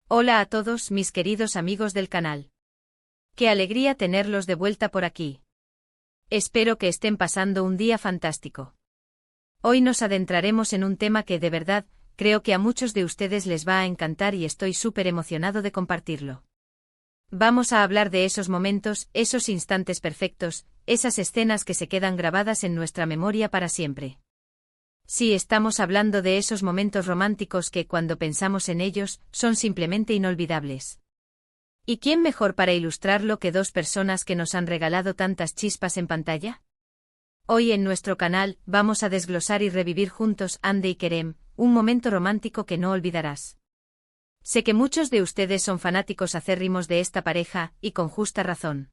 Hola a todos mis queridos amigos del canal. Qué alegría tenerlos de vuelta por aquí. Espero que estén pasando un día fantástico. Hoy nos adentraremos en un tema que de verdad, creo que a muchos de ustedes les va a encantar y estoy súper emocionado de compartirlo. Vamos a hablar de esos momentos, esos instantes perfectos, esas escenas que se quedan grabadas en nuestra memoria para siempre. Sí, estamos hablando de esos momentos románticos que, cuando pensamos en ellos, son simplemente inolvidables. ¿Y quién mejor para ilustrarlo que dos personas que nos han regalado tantas chispas en pantalla? Hoy en nuestro canal, vamos a desglosar y revivir juntos Hande y Kerem, un momento romántico que no olvidarás. Sé que muchos de ustedes son fanáticos acérrimos de esta pareja, y con justa razón.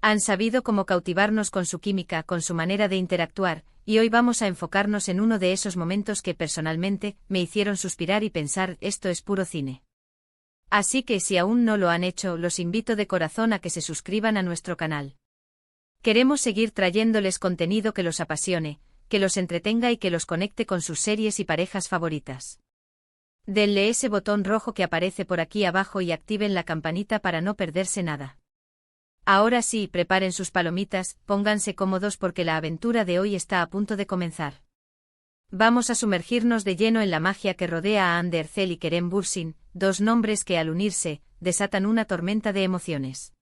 Han sabido cómo cautivarnos con su química, con su manera de interactuar, y hoy vamos a enfocarnos en uno de esos momentos que personalmente me hicieron suspirar y pensar, esto es puro cine. Así que si aún no lo han hecho, los invito de corazón a que se suscriban a nuestro canal. Queremos seguir trayéndoles contenido que los apasione, que los entretenga y que los conecte con sus series y parejas favoritas. Denle ese botón rojo que aparece por aquí abajo y activen la campanita para no perderse nada. Ahora sí, preparen sus palomitas, pónganse cómodos porque la aventura de hoy está a punto de comenzar. Vamos a sumergirnos de lleno en la magia que rodea a Hande Erçel y Kerem Bürsin, dos nombres que al unirse, desatan una tormenta de emociones.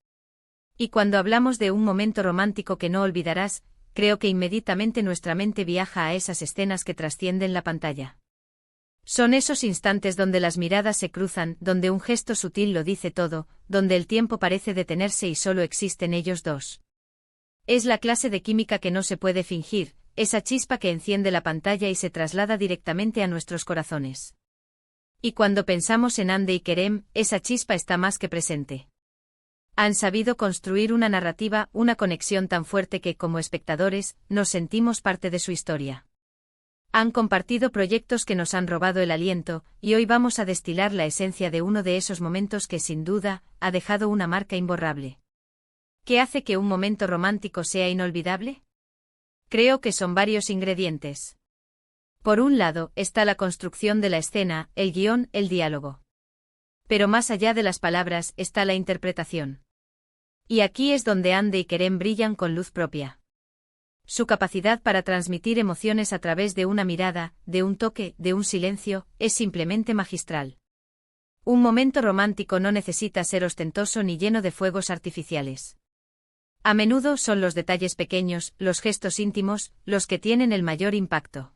Y cuando hablamos de un momento romántico que no olvidarás, creo que inmediatamente nuestra mente viaja a esas escenas que trascienden la pantalla. Son esos instantes donde las miradas se cruzan, donde un gesto sutil lo dice todo, donde el tiempo parece detenerse y solo existen ellos dos. Es la clase de química que no se puede fingir, esa chispa que enciende la pantalla y se traslada directamente a nuestros corazones. Y cuando pensamos en Hande y Kerem, esa chispa está más que presente. Han sabido construir una narrativa, una conexión tan fuerte que, como espectadores, nos sentimos parte de su historia. Han compartido proyectos que nos han robado el aliento, y hoy vamos a destilar la esencia de uno de esos momentos que sin duda, ha dejado una marca imborrable. ¿Qué hace que un momento romántico sea inolvidable? Creo que son varios ingredientes. Por un lado, está la construcción de la escena, el guión, el diálogo. Pero más allá de las palabras, está la interpretación. Y aquí es donde Hande y Kerem brillan con luz propia. Su capacidad para transmitir emociones a través de una mirada, de un toque, de un silencio, es simplemente magistral. Un momento romántico no necesita ser ostentoso ni lleno de fuegos artificiales. A menudo son los detalles pequeños, los gestos íntimos, los que tienen el mayor impacto.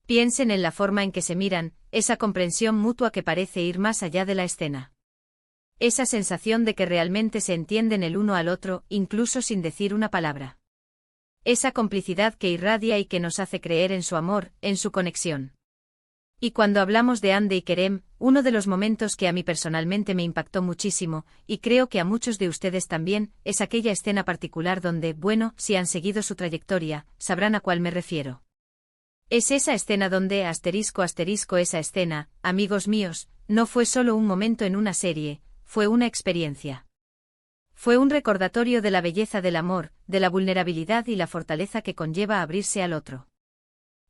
Piensen en la forma en que se miran, esa comprensión mutua que parece ir más allá de la escena. Esa sensación de que realmente se entienden el uno al otro, incluso sin decir una palabra. Esa complicidad que irradia y que nos hace creer en su amor, en su conexión. Y cuando hablamos de Hande y Kerem, uno de los momentos que a mí personalmente me impactó muchísimo, y creo que a muchos de ustedes también, es aquella escena particular donde, bueno, si han seguido su trayectoria, sabrán a cuál me refiero. Es esa escena donde, esa escena, amigos míos, no fue solo un momento en una serie, fue una experiencia. Fue un recordatorio de la belleza del amor, de la vulnerabilidad y la fortaleza que conlleva abrirse al otro.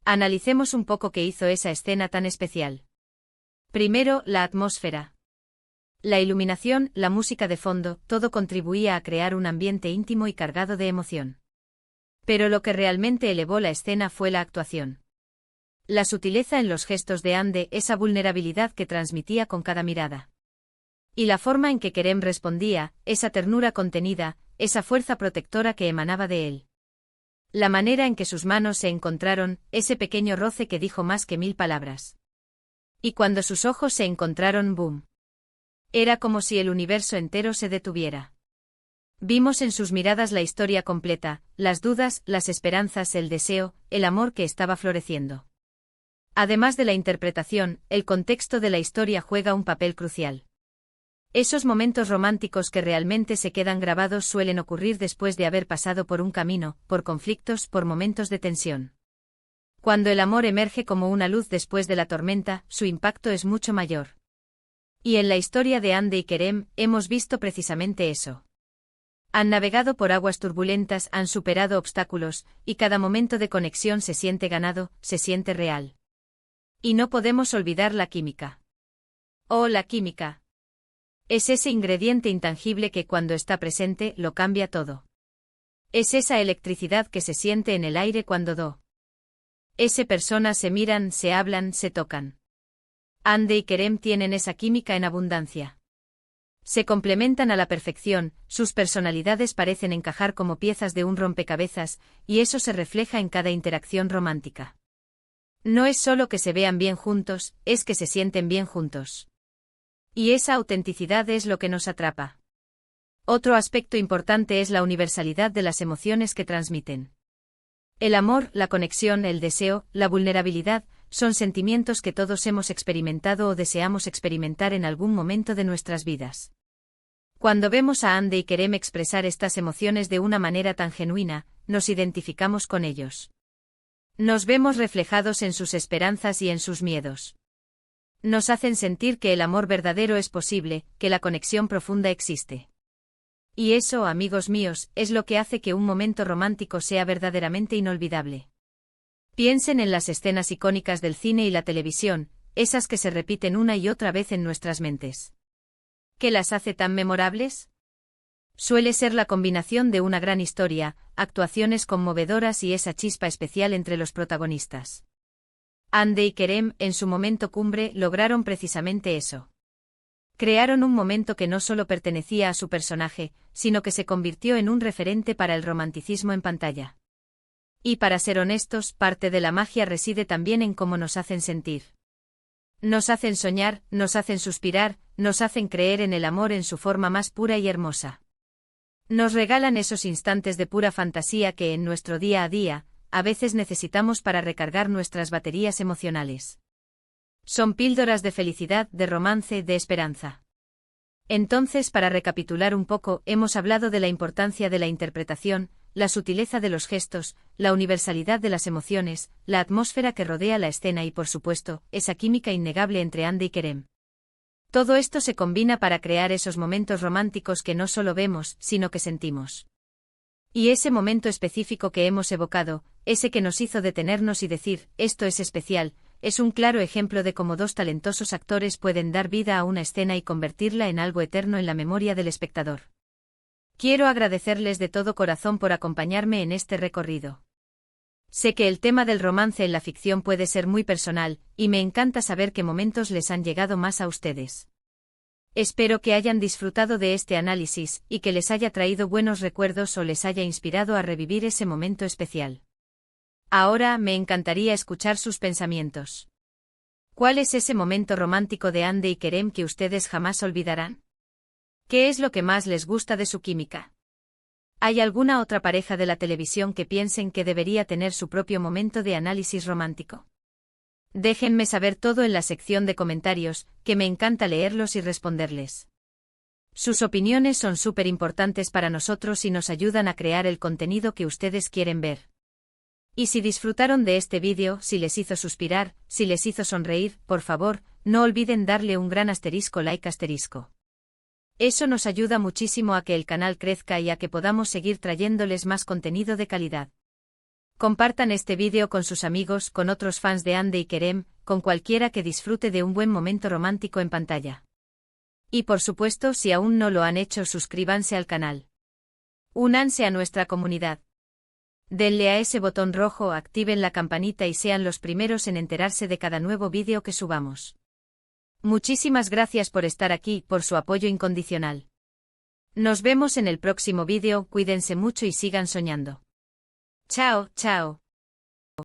Analicemos un poco qué hizo esa escena tan especial. Primero, la atmósfera. La iluminación, la música de fondo, todo contribuía a crear un ambiente íntimo y cargado de emoción. Pero lo que realmente elevó la escena fue la actuación. La sutileza en los gestos de Hande, esa vulnerabilidad que transmitía con cada mirada. Y la forma en que Kerem respondía, esa ternura contenida, esa fuerza protectora que emanaba de él. La manera en que sus manos se encontraron, ese pequeño roce que dijo más que 1000 palabras. Y cuando sus ojos se encontraron, ¡boom! Era como si el universo entero se detuviera. Vimos en sus miradas la historia completa, las dudas, las esperanzas, el deseo, el amor que estaba floreciendo. Además de la interpretación, el contexto de la historia juega un papel crucial. Esos momentos románticos que realmente se quedan grabados suelen ocurrir después de haber pasado por un camino, por conflictos, por momentos de tensión. Cuando el amor emerge como una luz después de la tormenta, su impacto es mucho mayor. Y en la historia de Hande y Kerem, hemos visto precisamente eso. Han navegado por aguas turbulentas, han superado obstáculos, y cada momento de conexión se siente ganado, se siente real. Y no podemos olvidar la química. Oh, la química. Es ese ingrediente intangible que cuando está presente lo cambia todo. Es esa electricidad que se siente en el aire cuando ese personas se miran, se hablan, se tocan. Hande y Kerem tienen esa química en abundancia. Se complementan a la perfección, sus personalidades parecen encajar como piezas de un rompecabezas, y eso se refleja en cada interacción romántica. No es solo que se vean bien juntos, es que se sienten bien juntos. Y esa autenticidad es lo que nos atrapa. Otro aspecto importante es la universalidad de las emociones que transmiten. El amor, la conexión, el deseo, la vulnerabilidad, son sentimientos que todos hemos experimentado o deseamos experimentar en algún momento de nuestras vidas. Cuando vemos a Hande y Kerem expresar estas emociones de una manera tan genuina, nos identificamos con ellos. Nos vemos reflejados en sus esperanzas y en sus miedos. Nos hacen sentir que el amor verdadero es posible, que la conexión profunda existe. Y eso, amigos míos, es lo que hace que un momento romántico sea verdaderamente inolvidable. Piensen en las escenas icónicas del cine y la televisión, esas que se repiten una y otra vez en nuestras mentes. ¿Qué las hace tan memorables? Suele ser la combinación de una gran historia, actuaciones conmovedoras y esa chispa especial entre los protagonistas. Hande y Kerem, en su momento cumbre, lograron precisamente eso. Crearon un momento que no solo pertenecía a su personaje, sino que se convirtió en un referente para el romanticismo en pantalla. Y para ser honestos, parte de la magia reside también en cómo nos hacen sentir. Nos hacen soñar, nos hacen suspirar, nos hacen creer en el amor en su forma más pura y hermosa. Nos regalan esos instantes de pura fantasía que en nuestro día a día, a veces necesitamos para recargar nuestras baterías emocionales. Son píldoras de felicidad, de romance, de esperanza. Entonces, para recapitular un poco, hemos hablado de la importancia de la interpretación, la sutileza de los gestos, la universalidad de las emociones, la atmósfera que rodea la escena y, por supuesto, esa química innegable entre Hande y Kerem. Todo esto se combina para crear esos momentos románticos que no solo vemos, sino que sentimos. Y ese momento específico que hemos evocado, ese que nos hizo detenernos y decir, esto es especial, es un claro ejemplo de cómo dos talentosos actores pueden dar vida a una escena y convertirla en algo eterno en la memoria del espectador. Quiero agradecerles de todo corazón por acompañarme en este recorrido. Sé que el tema del romance en la ficción puede ser muy personal, y me encanta saber qué momentos les han llegado más a ustedes. Espero que hayan disfrutado de este análisis, y que les haya traído buenos recuerdos o les haya inspirado a revivir ese momento especial. Ahora me encantaría escuchar sus pensamientos. ¿Cuál es ese momento romántico de Hande y Kerem que ustedes jamás olvidarán? ¿Qué es lo que más les gusta de su química? ¿Hay alguna otra pareja de la televisión que piensen que debería tener su propio momento de análisis romántico? Déjenme saber todo en la sección de comentarios, que me encanta leerlos y responderles. Sus opiniones son súper importantes para nosotros y nos ayudan a crear el contenido que ustedes quieren ver. Y si disfrutaron de este vídeo, si les hizo suspirar, si les hizo sonreír, por favor, no olviden darle un gran like asterisco. Eso nos ayuda muchísimo a que el canal crezca y a que podamos seguir trayéndoles más contenido de calidad. Compartan este vídeo con sus amigos, con otros fans de Hande y Kerem, con cualquiera que disfrute de un buen momento romántico en pantalla. Y por supuesto, si aún no lo han hecho, suscríbanse al canal. Únanse a nuestra comunidad. Denle a ese botón rojo, activen la campanita y sean los primeros en enterarse de cada nuevo vídeo que subamos. Muchísimas gracias por estar aquí, por su apoyo incondicional. Nos vemos en el próximo vídeo, cuídense mucho y sigan soñando. Chao, chao.